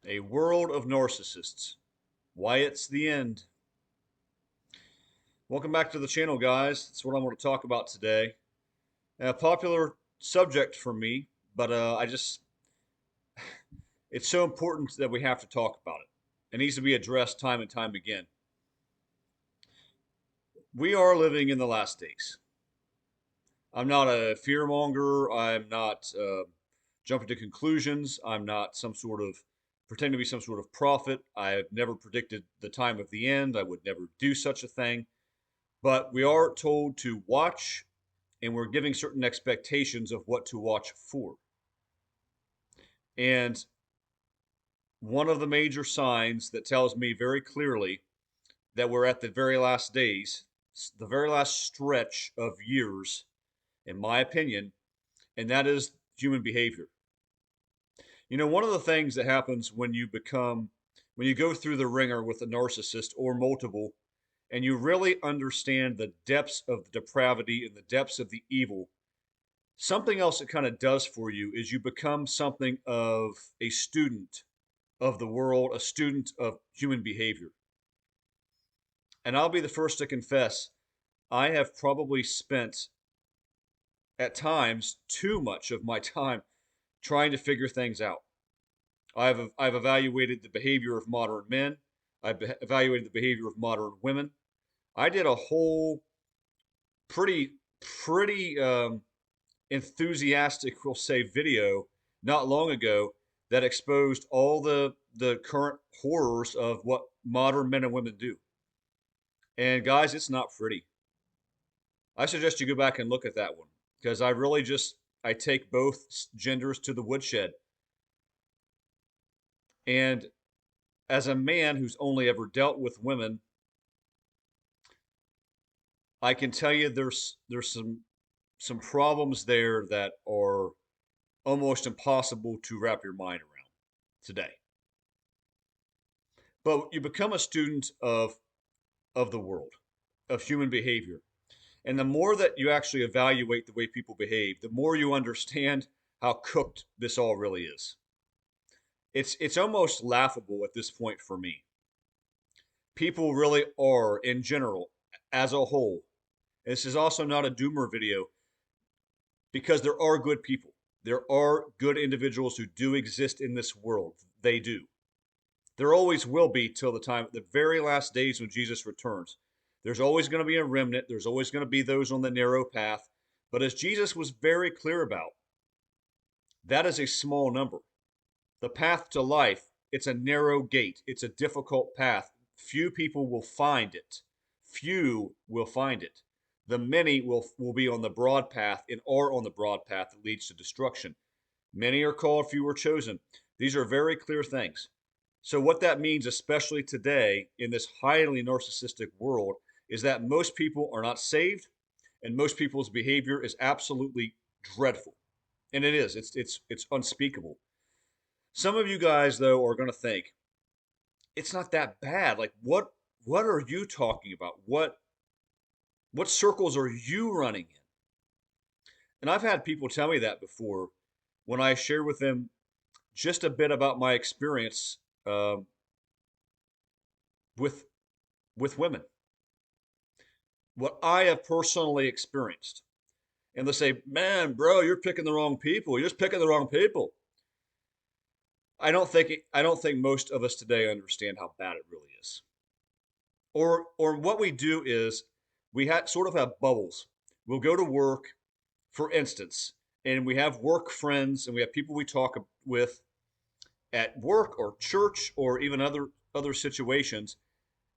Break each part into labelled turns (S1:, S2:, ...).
S1: A World of Narcissists. Why it's the end. Welcome back to the channel, guys. That's what I want to talk about today. A popular subject for me, but it's so important that we have to talk about it. It needs to be addressed time and time again. We are living in the last days. I'm not a fearmonger. I'm not jumping to conclusions. I'm not some sort of pretending to be some sort of prophet. I have never predicted the time of the end. I would never do such a thing. But we are told to watch, and we're giving certain expectations of what to watch for. And one of the major signs that tells me very clearly that we're at the very last days, the very last stretch of years, in my opinion, and that is human behavior. One of the things that happens when you go through the ringer with a narcissist or multiple, and you really understand the depths of the depravity and the depths of the evil, something else it kind of does for you is you become something of a student of the world, a student of human behavior. And I'll be the first to confess, I have probably spent at times too much of my time trying to figure things out. I've evaluated the behavior of modern men. I've evaluated the behavior of modern women. I did a whole pretty enthusiastic, we'll say, video not long ago that exposed all the current horrors of what modern men and women do. And guys, it's not pretty. I suggest you go back and look at that one because I take both genders to the woodshed. And as a man who's only ever dealt with women, I can tell you there's some problems there that are almost impossible to wrap your mind around today. But you become a student of the world, of human behavior. And the more that you actually evaluate the way people behave, the more you understand how cooked this all really is. It's almost laughable at this point for me. People really are, in general, as a whole. This is also not a doomer video because there are good people. There are good individuals who do exist in this world. They do. There always will be till the very last days when Jesus returns. There's always going to be a remnant. There's always going to be those on the narrow path. But as Jesus was very clear about, that is a small number. The path to life, it's a narrow gate. It's a difficult path. Few people will find it. Few will find it. The many will be on the broad path and are on the broad path that leads to destruction. Many are called, few are chosen. These are very clear things. So, what that means, especially today in this highly narcissistic world, is that most people are not saved and most people's behavior is absolutely dreadful. And it is, it's unspeakable. Some of you guys, though, are going to think it's not that bad. Like, what are you talking about? What circles are you running in? And I've had people tell me that before when I share with them just a bit about my experience with with women, what I have personally experienced. And they say, "Man, bro, you're picking the wrong people. You're just picking the wrong people." I don't think most of us today understand how bad it really is. Or what we do is sort of have bubbles. We'll go to work, for instance, and we have work friends and we have people we talk with at work or church or even other situations,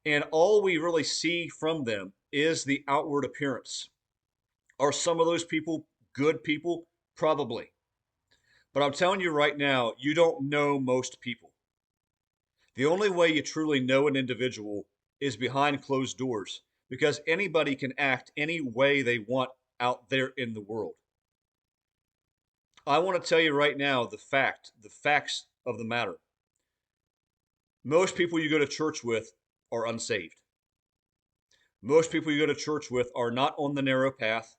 S1: and all we really see from them is the outward appearance. Are some of those people good people? Probably. But I'm telling you right now, you don't know most people. The only way you truly know an individual is behind closed doors because anybody can act any way they want out there in the world. I want to tell you right now the facts of the matter. Most people you go to church with are unsaved. Most people you go to church with are not on the narrow path.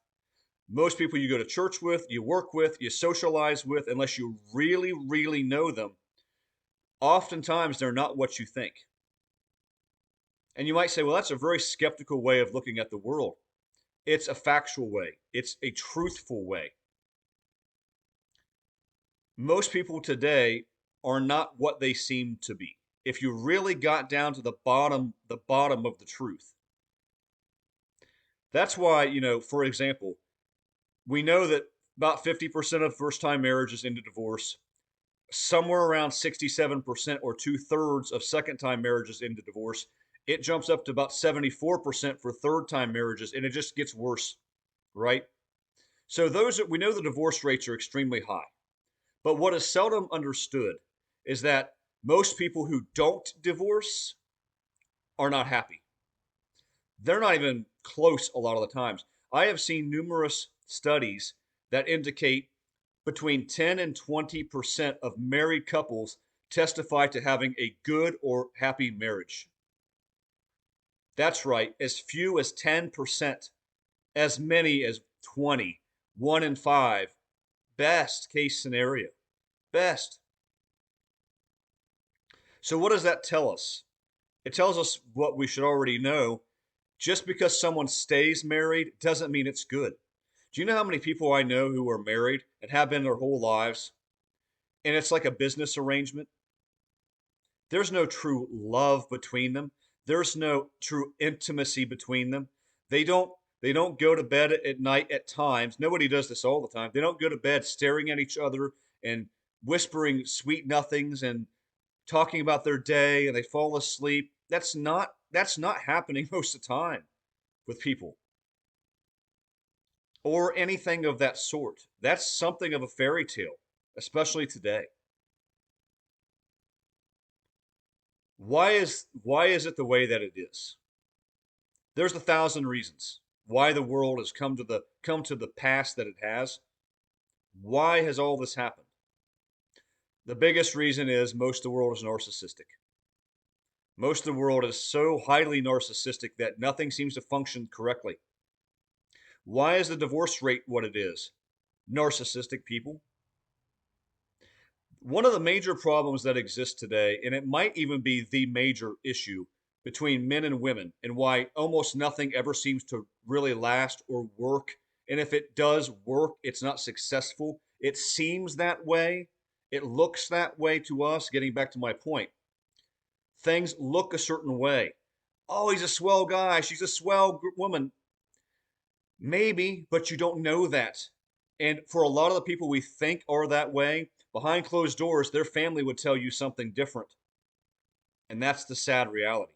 S1: Most people you go to church with, you work with, you socialize with, unless you really, really know them, oftentimes they're not what you think. And you might say, well, that's a very skeptical way of looking at the world. It's a factual way, it's a truthful way. Most people today are not what they seem to be. If you really got down to the bottom of the truth. That's why, for example, we know that about 50% of first time marriages end in divorce. Somewhere around 67% or two-thirds of second time marriages end in divorce. It jumps up to about 74% for third time marriages, and it just gets worse, right? So we know the divorce rates are extremely high. But what is seldom understood is that most people who don't divorce are not happy. They're not even close a lot of the times. I have seen numerous studies that indicate between 10 and 20% of married couples testify to having a good or happy marriage. That's right, as few as 10%, as many as 20, 1 in 5. Best case scenario. Best. So, what does that tell us? It tells us what we should already know. Just because someone stays married doesn't mean it's good. Do you know how many people I know who are married and have been their whole lives? And it's like a business arrangement. There's no true love between them. There's no true intimacy between them. They don't they don't go to bed at night at times. Nobody does this all the time. They don't go to bed staring at each other and whispering sweet nothings and talking about their day, and they fall asleep. That's not happening most of the time with people or anything of that sort. That's something of a fairy tale, especially today. Why is it the way that it is? There's a thousand reasons why the world has come to the pass that it has. Why has all this happened? The biggest reason is most of the world is narcissistic. Most of the world is so highly narcissistic that nothing seems to function correctly. Why is the divorce rate what it is? Narcissistic people. One of the major problems that exists today, and it might even be the major issue between men and women, and why almost nothing ever seems to really last or work. And if it does work, it's not successful. It seems that way. It looks that way to us. Getting back to my point, things look a certain way. Oh, he's a swell guy. She's a swell woman. Maybe, but you don't know that. And for a lot of the people we think are that way, behind closed doors, their family would tell you something different. And that's the sad reality.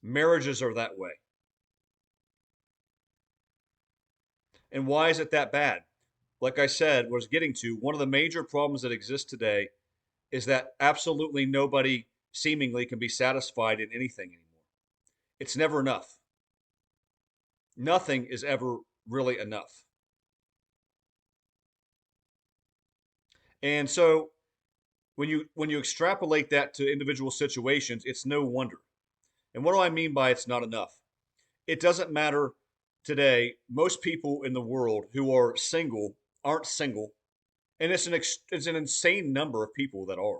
S1: Marriages are that way. And why is it that bad? Like I said, was getting to, one of the major problems that exist today is that absolutely nobody seemingly can be satisfied in anything anymore. It's never enough. Nothing is ever really enough. And so when you extrapolate that to individual situations, it's no wonder. And what do I mean by it's not enough? It doesn't matter today. Most people in the world who are single aren't single, and it's an insane number of people that are.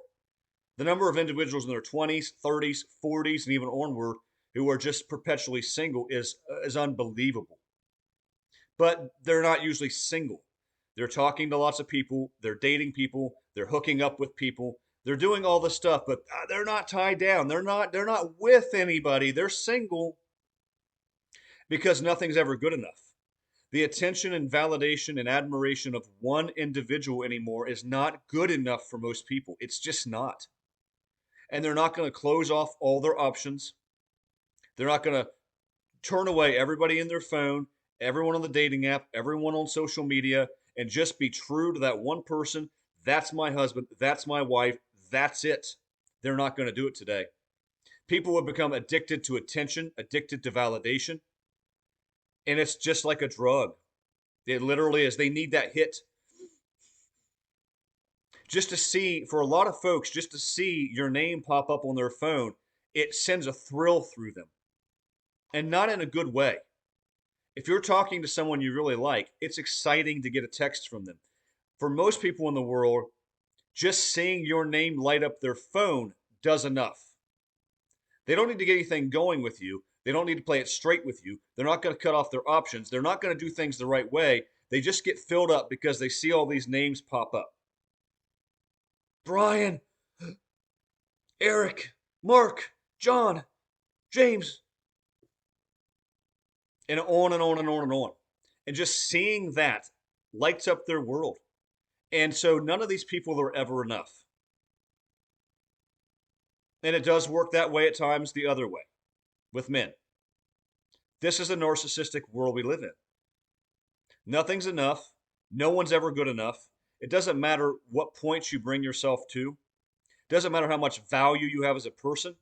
S1: The number of individuals in their 20s, 30s, 40s, and even onward who are just perpetually single is unbelievable. But they're not usually single. They're talking to lots of people, they're dating people, they're hooking up with people, they're doing all this stuff, but they're not tied down. They're not with anybody. They're single because nothing's ever good enough. The attention and validation and admiration of one individual anymore is not good enough for most people. It's just not. And they're not going to close off all their options. They're not going to turn away everybody in their phone, everyone on the dating app, everyone on social media, and just be true to that one person. That's my husband. That's my wife. That's it. They're not going to do it today. People have become addicted to attention, addicted to validation, and it's just like a drug. It literally is. They need that hit. Just to see, for a lot of folks, just to see your name pop up on their phone, it sends a thrill through them, and not in a good way. If you're talking to someone you really like, it's exciting to get a text from them. For most people in the world, Just seeing your name light up their phone does enough. They don't need to get anything going with you. They don't need to play it straight with you. They're not going to cut off their options. They're not going to do things the right way. They just get filled up because they see all these names pop up. Brian, Eric, Mark, John, James, and on and on and on and on. And just seeing that lights up their world. And so none of these people are ever enough. And it does work that way at times the other way with men. This is a narcissistic world we live in. Nothing's enough. No one's ever good enough. It doesn't matter what points you bring yourself to. It doesn't matter how much value you have as a person,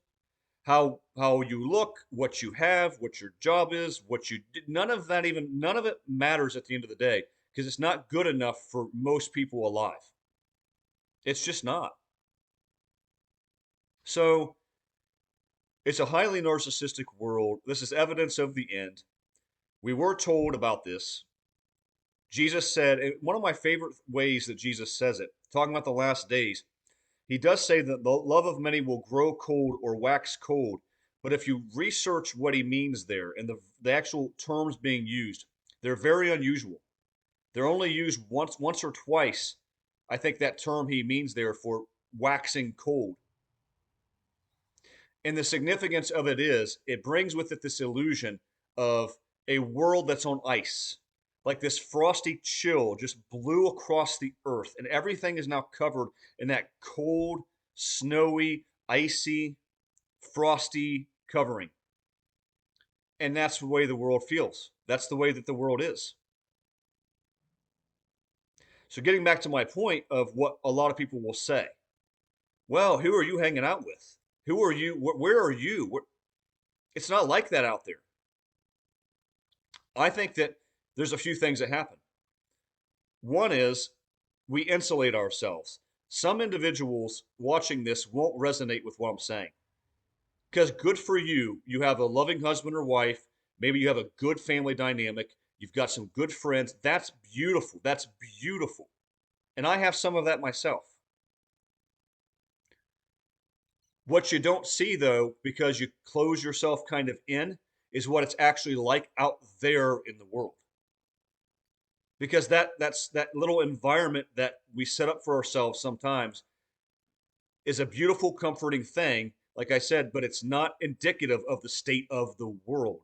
S1: how you look, what you have, what your job is, what you did. None of it matters at the end of the day because it's not good enough for most people alive. It's just not. So it's a highly narcissistic world. This is evidence of the end. We were told about this. Jesus said, and one of my favorite ways that Jesus says it, talking about the last days, he does say that the love of many will grow cold or wax cold. But if you research what he means there and the actual terms being used, they're very unusual. They're only used once or twice. I think that term he means there for waxing cold. And the significance of it is it brings with it this illusion of a world that's on ice. Like this frosty chill just blew across the earth, and everything is now covered in that cold, snowy, icy, frosty covering. And that's the way the world feels. That's the way that the world is. So, getting back to my point of what a lot of people will say, well, who are you hanging out with? Who are you? Where are you? It's not like that out there. I think that there's a few things that happen. One is we insulate ourselves. Some individuals watching this won't resonate with what I'm saying. Because good for you, you have a loving husband or wife. Maybe you have a good family dynamic. You've got some good friends. That's beautiful. That's beautiful. And I have some of that myself. What you don't see, though, because you close yourself kind of in, is what it's actually like out there in the world. Because that's that little environment that we set up for ourselves sometimes is a beautiful, comforting thing, like I said, but it's not indicative of the state of the world.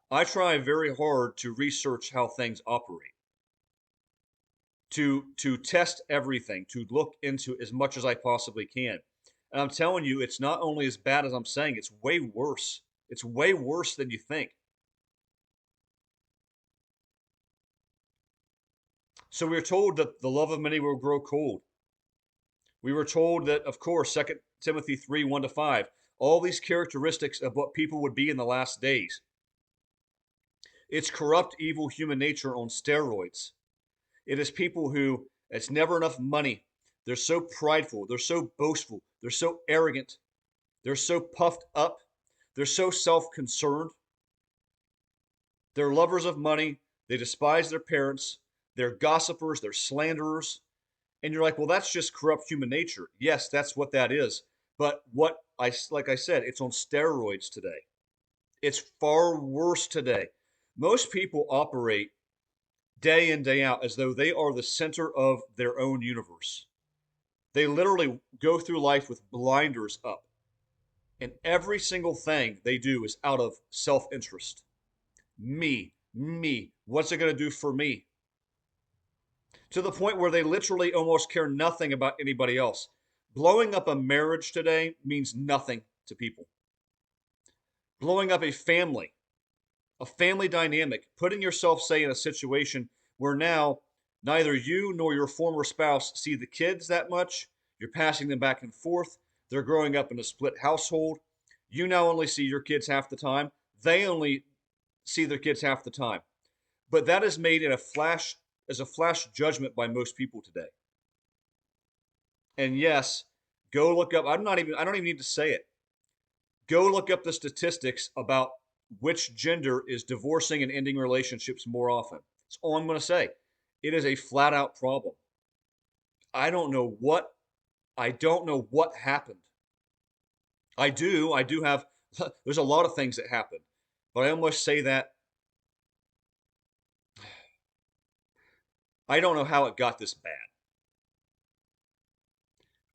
S1: I try very hard to research how things operate, to test everything, to look into as much as I possibly can. And I'm telling you, it's not only as bad as I'm saying, it's way worse. It's way worse than you think. So we were told that the love of many will grow cold. We were told that, of course, 2 Timothy 3, 1-5, all these characteristics of what people would be in the last days. It's corrupt, evil human nature on steroids. It is people who, it's never enough money. They're so prideful. They're so boastful. They're so arrogant. They're so puffed up. They're so self-concerned. They're lovers of money. They despise their parents. They're gossipers. They're slanderers. And you're like, well, that's just corrupt human nature. Yes, that's what that is. But like I said, it's on steroids today. It's far worse today. Most people operate day in, day out as though they are the center of their own universe. They literally go through life with blinders up. And every single thing they do is out of self-interest. Me. What's it going to do for me? To the point where they literally almost care nothing about anybody else. Blowing up a marriage today means nothing to people. Blowing up a family dynamic, putting yourself, say, in a situation where now neither you nor your former spouse see the kids that much. You're passing them back and forth. They're growing up in a split household. You now only see your kids half the time. They only see their kids half the time. But that is made in a flash judgment by most people today. And yes, go look up, I don't even need to say it. Go look up the statistics about which gender is divorcing and ending relationships more often. That's all I'm going to say. It is a flat out problem. I don't know what I don't know what happened. I do have there's a lot of things that happen. But I almost say that I don't know how it got this bad.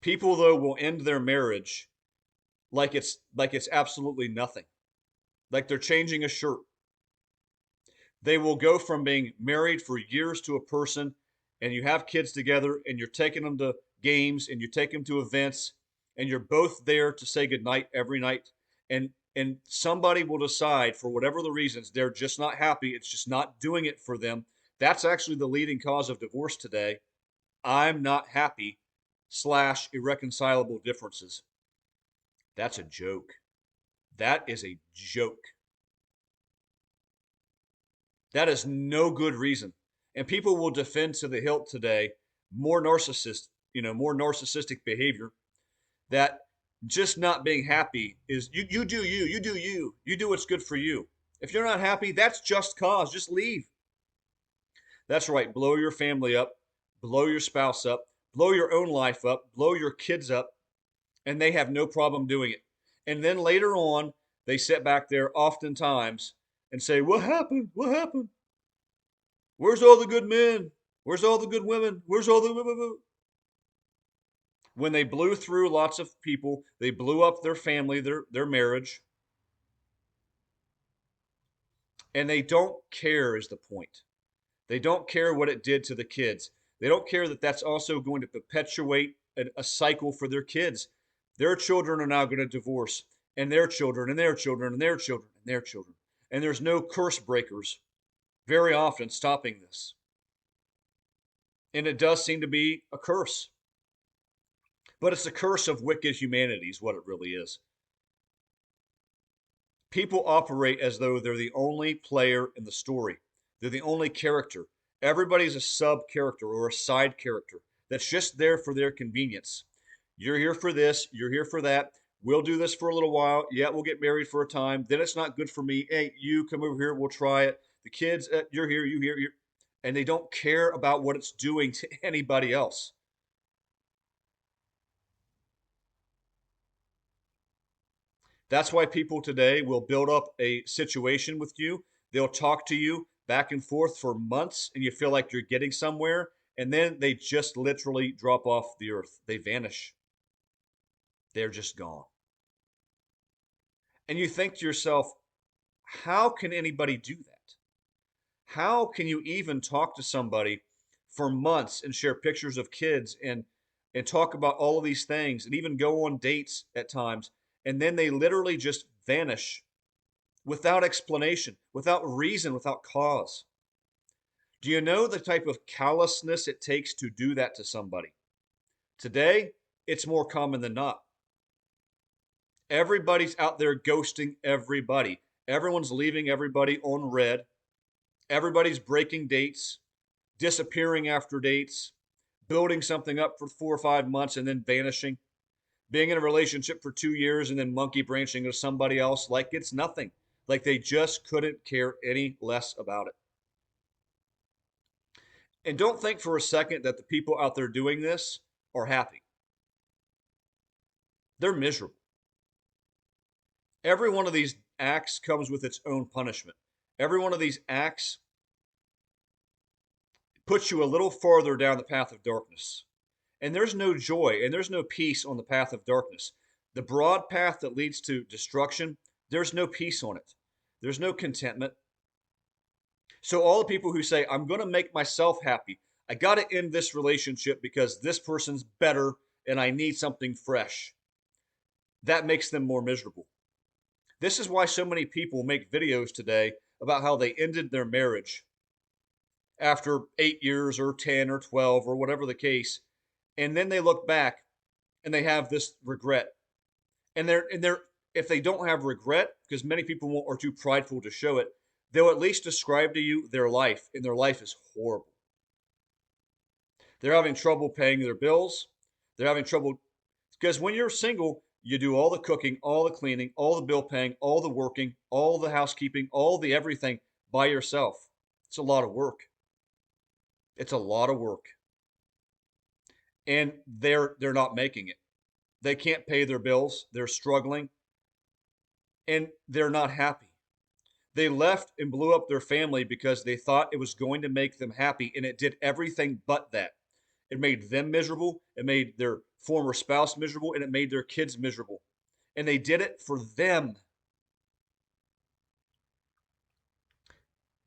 S1: People though will end their marriage like it's absolutely nothing. Like they're changing a shirt. They will go from being married for years to a person, and you have kids together, and you're taking them to games, and you take them to events, and you're both there to say goodnight every night. And somebody will decide, for whatever the reasons, they're just not happy. It's just not doing it for them. That's actually the leading cause of divorce today. I'm not happy slash irreconcilable differences. That's a joke. That is a joke. That is no good reason. And people will defend to the hilt today more narcissistic behavior, that just not being happy is you do you do what's good for you. If you're not happy, that's just cause. Just leave. That's right. Blow your family up, blow your spouse up, blow your own life up, blow your kids up, and they have no problem doing it. And then later on, they sit back there oftentimes and say, "What happened? What happened? Where's all the good men? Where's all the good women? Where's all the..." When they blew through lots of people, they blew up their family, their marriage, and they don't care is the point. They don't care what it did to the kids. They don't care that that's also going to perpetuate a cycle for their kids. Their children are now going to divorce, and their children, and their children, and their children, and their children. And there's no curse breakers very often stopping this. And it does seem to be a curse. But it's a curse of wicked humanity, is what it really is. People operate as though they're the only player in the story. They're the only character. Everybody's a sub character or a side character that's just there for their convenience. You're here for this, you're here for that. We'll do this for a little while. Yeah, we'll get married for a time. Then it's not good for me. Hey, you come over here, we'll try it. The kids, you're here, you here, you're. And they don't care about what it's doing to anybody else. That's why people today will build up a situation with you. They'll talk to you back and forth for months, and you feel like you're getting somewhere. And then they just literally drop off the earth. They vanish. They're just gone. And you think to yourself, how can anybody do that? How can you even talk to somebody for months and share pictures of kids and talk about all of these things and even go on dates at times, and then they literally just vanish without explanation, without reason, without cause? Do you know the type of callousness it takes to do that to somebody? Today, it's more common than not. Everybody's out there ghosting everybody. Everyone's leaving everybody on red. Everybody's breaking dates, disappearing after dates, building something up for 4 or 5 months and then vanishing, being in a relationship for 2 years and then monkey branching to somebody else like it's nothing. Like they just couldn't care any less about it. And don't think for a second that the people out there doing this are happy. They're miserable. Every one of these acts comes with its own punishment. Every one of these acts puts you a little farther down the path of darkness. And there's no joy and there's no peace on the path of darkness. The broad path that leads to destruction, there's no peace on it. There's no contentment. So, all the people who say, I'm going to make myself happy, I got to end this relationship because this person's better and I need something fresh, that makes them more miserable. This is why so many people make videos today about how they ended their marriage after 8 years or 10 or 12 or whatever the case. And then they look back and they have this regret. And if they don't have regret, because many people are too prideful to show it, they'll at least describe to you their life, and their life is horrible. They're having trouble paying their bills. They're having trouble because when you're single, you do all the cooking, all the cleaning, all the bill paying, all the working, all the housekeeping, all the everything by yourself. It's a lot of work. It's a lot of work. and they're not making it. They can't pay their bills. They're struggling, and they're not happy. They left and blew up their family because they thought it was going to make them happy, and it did everything but that. It made them miserable, it made their former spouse miserable, and it made their kids miserable. And they did it for them.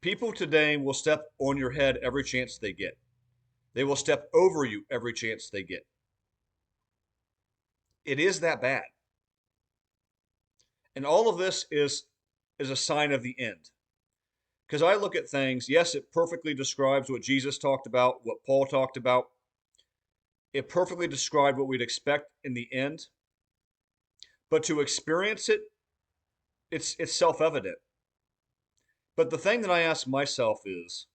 S1: People today will step on your head every chance they get. They will step over you every chance they get. It is that bad. And all of this is a sign of the end. Because I look at things, yes, it perfectly describes what Jesus talked about, what Paul talked about. It perfectly described what we'd expect in the end. But to experience it, it's self-evident. But the thing that I ask myself is,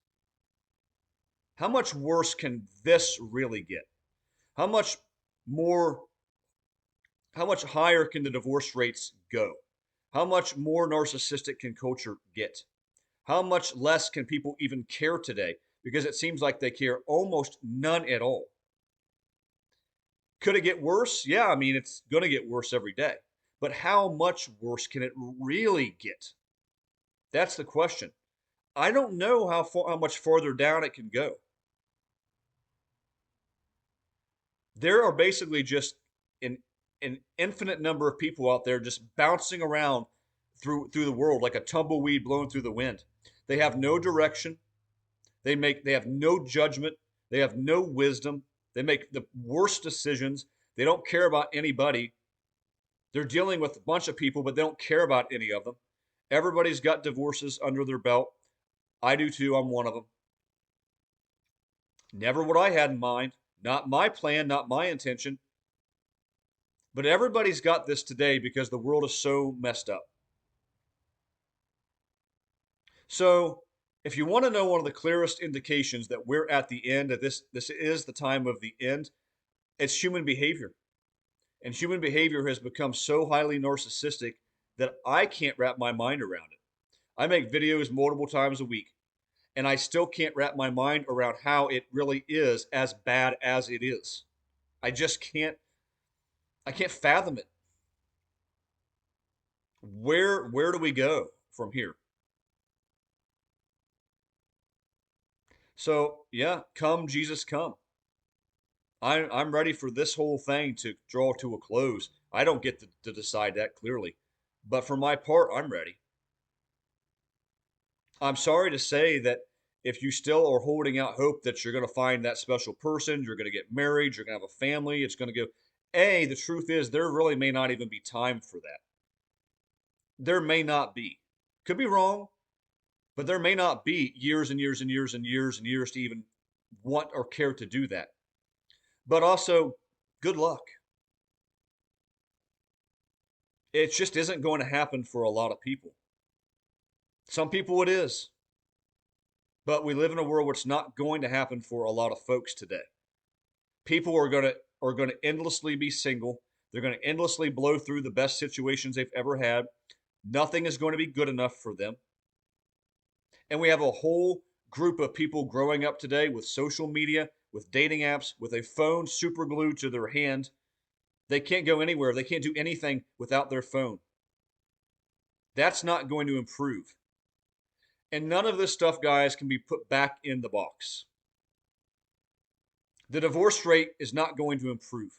S1: how much worse can this really get? How much more, how much higher can the divorce rates go? How much more narcissistic can culture get? How much less can people even care today? Because it seems like they care almost none at all. Could it get worse? Yeah, I mean, it's going to get worse every day. But how much worse can it really get? That's the question. I don't know how much farther down it can go. There are basically just an an infinite number of people out there just bouncing around through the world like a tumbleweed blowing through the wind. They have no direction. They have no judgment. They have no wisdom. They make the worst decisions. They don't care about anybody. They're dealing with a bunch of people, but they don't care about any of them. Everybody's got divorces under their belt. I do too. I'm one of them. Never what I had in mind. Not my plan, not my intention. But everybody's got this today because the world is so messed up. So, if you want to know one of the clearest indications that we're at the end, that this is the time of the end, it's human behavior. And human behavior has become so highly narcissistic that I can't wrap my mind around it. I make videos multiple times a week, and I still can't wrap my mind around how it really is as bad as it is. I just I can't fathom it. Where do we go from here? So, yeah, come Jesus come. I'm ready for this whole thing to draw to a close. I don't get to decide that clearly. But for my part, I'm ready. I'm sorry to say that if you still are holding out hope that you're going to find that special person, you're going to get married, you're going to have a family, it's going to go. The truth is, there really may not even be time for that. There may not be. Could be wrong, but there may not be years and years and years and years and years to even want or care to do that. But also, good luck. It just isn't going to happen for a lot of people. Some people it is, but we live in a world where it's not going to happen for a lot of folks today. People are going to endlessly be single. They're going to endlessly blow through the best situations they've ever had. Nothing is going to be good enough for them. And we have a whole group of people growing up today with social media, with dating apps, with a phone super glued to their hand. They can't go anywhere. They can't do anything without their phone. That's not going to improve. And none of this stuff, guys, can be put back in the box. The divorce rate is not going to improve.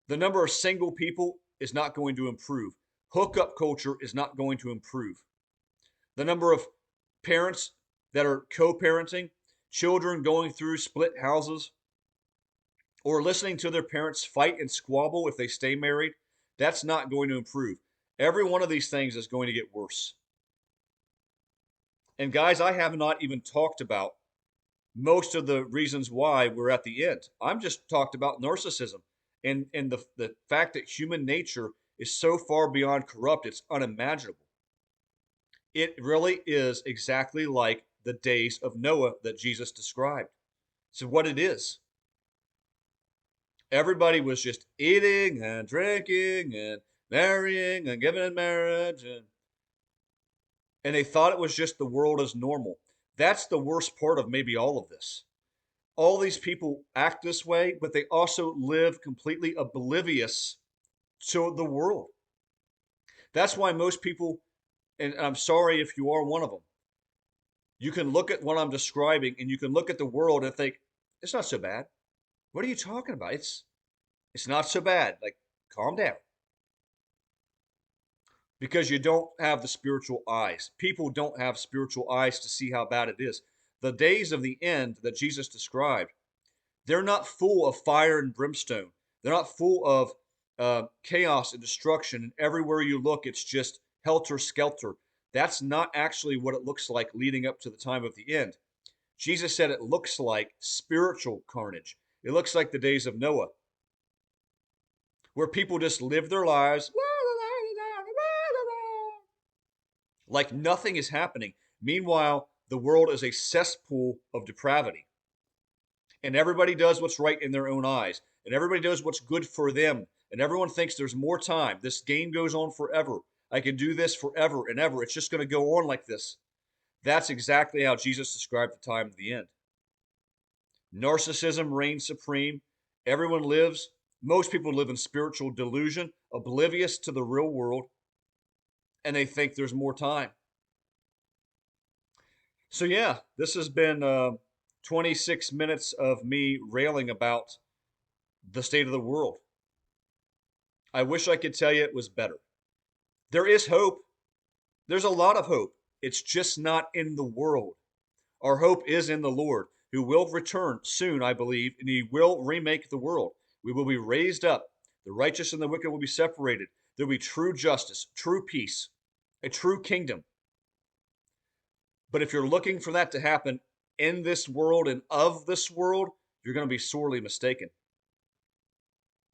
S1: The number of single people is not going to improve. Hookup culture is not going to improve. The number of parents that are co parenting, children going through split houses, or listening to their parents fight and squabble if they stay married, that's not going to improve. Every one of these things is going to get worse. And guys, I have not even talked about most of the reasons why we're at the end. I'm just talked about narcissism and the fact that human nature is so far beyond corrupt, it's unimaginable. It really is exactly like the days of Noah that Jesus described. So, what it is, everybody was just eating and drinking and marrying and giving in marriage, and they thought it was just the world as normal. That's the worst part of maybe all of this. All these people act this way, but they also live completely oblivious to the world. That's why most people, and I'm sorry if you are one of them, you can look at what I'm describing and you can look at the world and think, it's not so bad. What are you talking about? It's not so bad. Like, calm down. Because you don't have the spiritual eyes. People don't have spiritual eyes to see how bad it is. The days of the end that Jesus described, they're not full of fire and brimstone. They're not full of chaos and destruction. And everywhere you look, it's just helter skelter. That's not actually what it looks like leading up to the time of the end. Jesus said it looks like spiritual carnage. It looks like the days of Noah, where people just live their lives like nothing is happening. Meanwhile, the world is a cesspool of depravity. And everybody does what's right in their own eyes. And everybody does what's good for them. And everyone thinks there's more time. This game goes on forever. I can do this forever and ever. It's just going to go on like this. That's exactly how Jesus described the time of the end. Narcissism reigns supreme. Everyone lives, most people live in spiritual delusion, oblivious to the real world, and they think there's more time. So, yeah, this has been 26 minutes of me railing about the state of the world. I wish I could tell you it was better. There is hope. There's a lot of hope. It's just not in the world. Our hope is in the Lord, who will return soon, I believe, and he will remake the world. We will be raised up. The righteous and the wicked will be separated. There will be true justice, true peace, a true kingdom. But if you're looking for that to happen in this world and of this world, you're going to be sorely mistaken.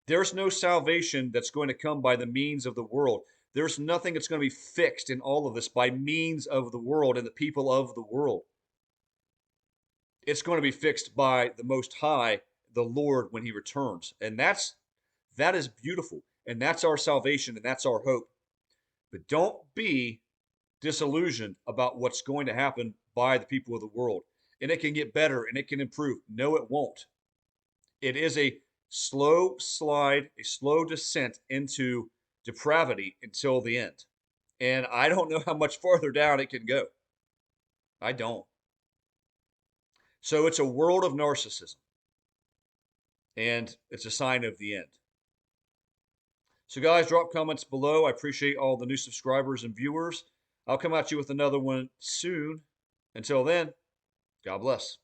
S1: There's no salvation that's going to come by the means of the world. There's nothing that's going to be fixed in all of this by means of the world and the people of the world. It's going to be fixed by the Most High, the Lord, when he returns. And that is beautiful. And that's our salvation and that's our hope. But don't be disillusioned about what's going to happen by the people of the world. And it can get better and it can improve. No, it won't. It is a slow slide, a slow descent into depravity until the end. And I don't know how much farther down it can go. I don't. So it's a world of narcissism. And it's a sign of the end. So, guys, drop comments below. I appreciate all the new subscribers and viewers. I'll come at you with another one soon. Until then, God bless.